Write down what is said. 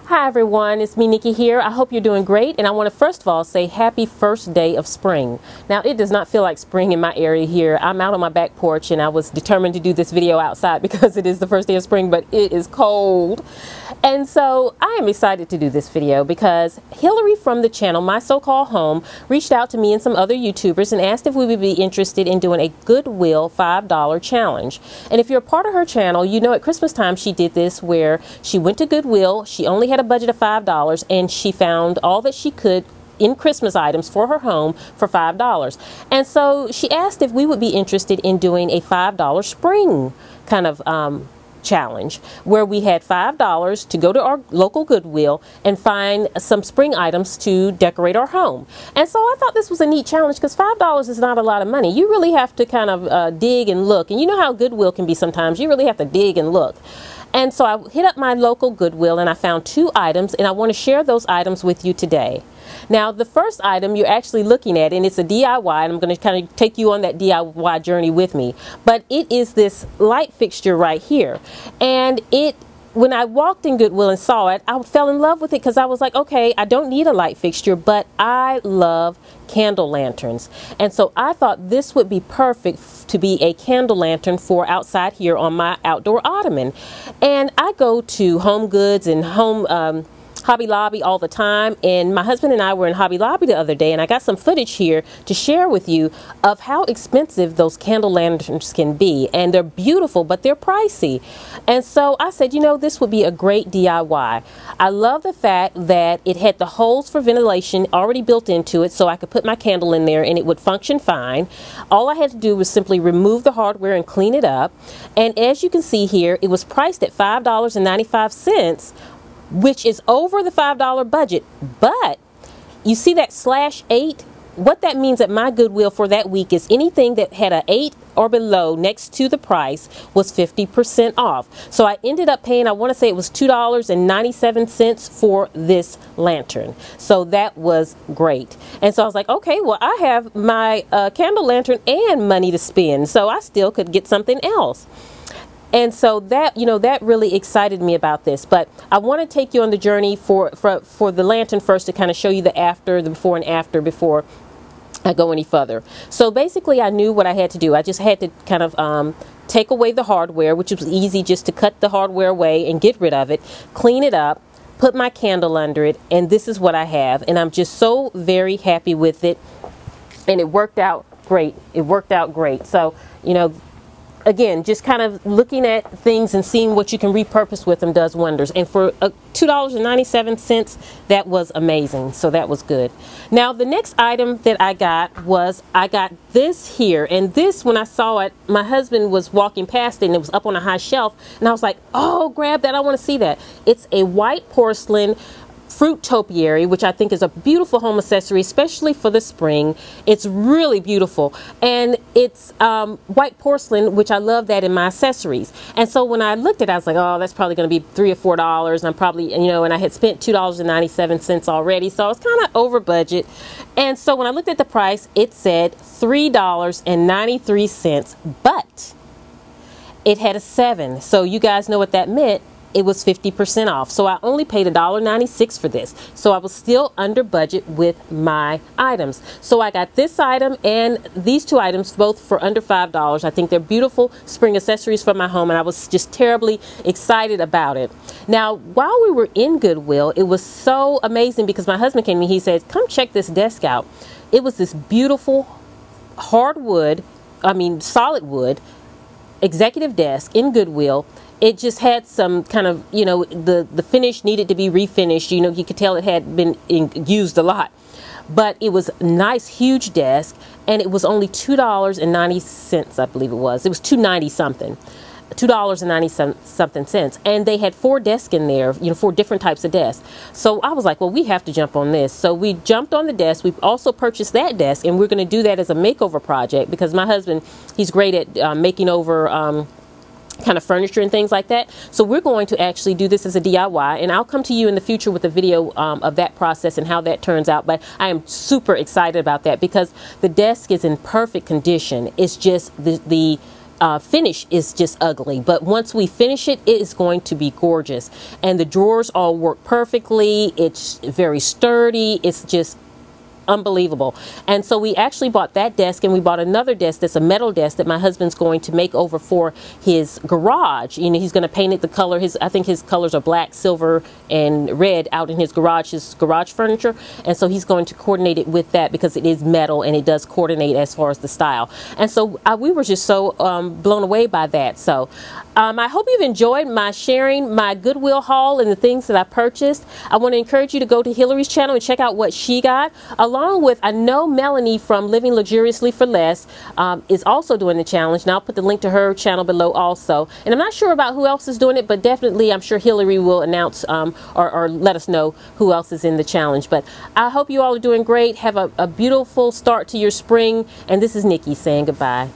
Hi everyone, it's me Nikki here. I hope you're doing great, and I want to first of all say happy first day of spring. Now it does not feel like spring in my area here. I'm out on my back porch and I was determined to do this video outside because it is the first day of spring, but it is cold. And so I am excited to do this video because Hillary from the channel My-So-Called Home reached out to me and some other YouTubers and asked if we would be interested in doing a Goodwill $5 challenge. And if you're a part of her channel, you know at Christmas time she did this where she went to Goodwill. She only had a budget of $5 and she found all that she could in Christmas items for her home for $5. And so she asked if we would be interested in doing a $5 spring kind of challenge where we had $5 to go to our local Goodwill and find some spring items to decorate our home. And so I thought this was a neat challenge because $5 is not a lot of money. You really have to kind of dig and look, and you know how Goodwill can be sometimes. You really have to dig and look. And so I hit up my local Goodwill and I found 2 items, and I want to share those items with you today. Now the first item you're actually looking at, and it's a DIY, and I'm going to kind of take you on that DIY journey with me, but it is this light fixture right here. And when I walked in Goodwill and saw it, I fell in love with it because I was like, okay, I don't need a light fixture, but I love candle lanterns. And so I thought this would be perfect to be a candle lantern for outside here on my outdoor ottoman. And I go to Home Goods and Hobby Lobby all the time, and my husband and I were in Hobby Lobby the other day, and I got some footage here to share with you of how expensive those candle lanterns can be. And they're beautiful, but they're pricey. And so I said, you know, this would be a great DIY. I love the fact that it had the holes for ventilation already built into it, so I could put my candle in there and it would function fine. All I had to do was simply remove the hardware and clean it up. And as you can see here, it was priced at $5.95, which is over the $5 budget. But you see that /8? What that means at my Goodwill for that week is anything that had an 8 or below next to the price was 50% off. So I ended up paying, I want to say it was $2.97 for this lantern. So that was great. And so I was like, okay, well, I have my candle lantern and money to spend, so I still could get something else. And so that, you know, that really excited me about this. But I want to take you on the journey for the lantern first to kind of show you the before and after before I go any further. So basically I knew what I had to do. I just had to kind of take away the hardware, which was easy, just to cut the hardware away and get rid of it, clean it up, put my candle under it, and this is what I have. And I'm just so very happy with it. And it worked out great. It worked out great. So, you know, again, just kind of looking at things and seeing what you can repurpose with them does wonders. And for $2.97, that was amazing. So that was good. Now, the next item that I got this here. And this, when I saw it, my husband was walking past it and it was up on a high shelf. And I was like, oh, grab that. I want to see that. It's a white porcelain fruit topiary, which I think is a beautiful home accessory, especially for the spring. It's really beautiful, and it's white porcelain, which I love that in my accessories. And so when I looked at it, I was like, oh, that's probably going to be $3 or $4, and I'm probably, you know, and I had spent $2.97 already, so I was kind of over budget. And so when I looked at the price, it said $3.93, but it had a 7, so you guys know what that meant. It was 50% off. So I only paid $1.96 for this. So I was still under budget with my items. So I got this item and these 2 items both for under $5. I think they're beautiful spring accessories for my home, and I was just terribly excited about it. Now, while we were in Goodwill, it was so amazing because my husband came to me. He said, come check this desk out. It was this beautiful solid wood executive desk in Goodwill. It just had some kind of, you know, the finish needed to be refinished. You know, you could tell it had been used a lot. But it was a nice, huge desk, and it was only $2.90, I believe it was. It was $2.90 something. $2.90 something cents. And they had 4 desks in there, you know, 4 different types of desks. So I was like, well, we have to jump on this. So we jumped on the desk. We've also purchased that desk, and we're going to do that as a makeover project because my husband, he's great at making over kind of furniture and things like that. So we're going to actually do this as a DIY, and I'll come to you in the future with a video of that process and how that turns out. But I am super excited about that because the desk is in perfect condition. It's just the finish is just ugly, but once we finish it, it is going to be gorgeous. And the drawers all work perfectly. It's very sturdy. It's just unbelievable. And so we actually bought that desk, and we bought another desk that's a metal desk that my husband's going to make over for his garage. You know, he's going to paint it the color. I think his colors are black, silver, and red out in his garage furniture. And so he's going to coordinate it with that because it is metal and it does coordinate as far as the style. And so we were just so blown away by that. So I hope you've enjoyed my sharing my Goodwill haul and the things that I purchased. I want to encourage you to go to Hillary's channel and check out what she got. Along with, I know Melanie from Living Luxuriously for Less is also doing the challenge, and I'll put the link to her channel below also. And I'm not sure about who else is doing it, but definitely I'm sure Hillary will announce or let us know who else is in the challenge. But I hope you all are doing great. Have a beautiful start to your spring, and this is Nikki saying goodbye.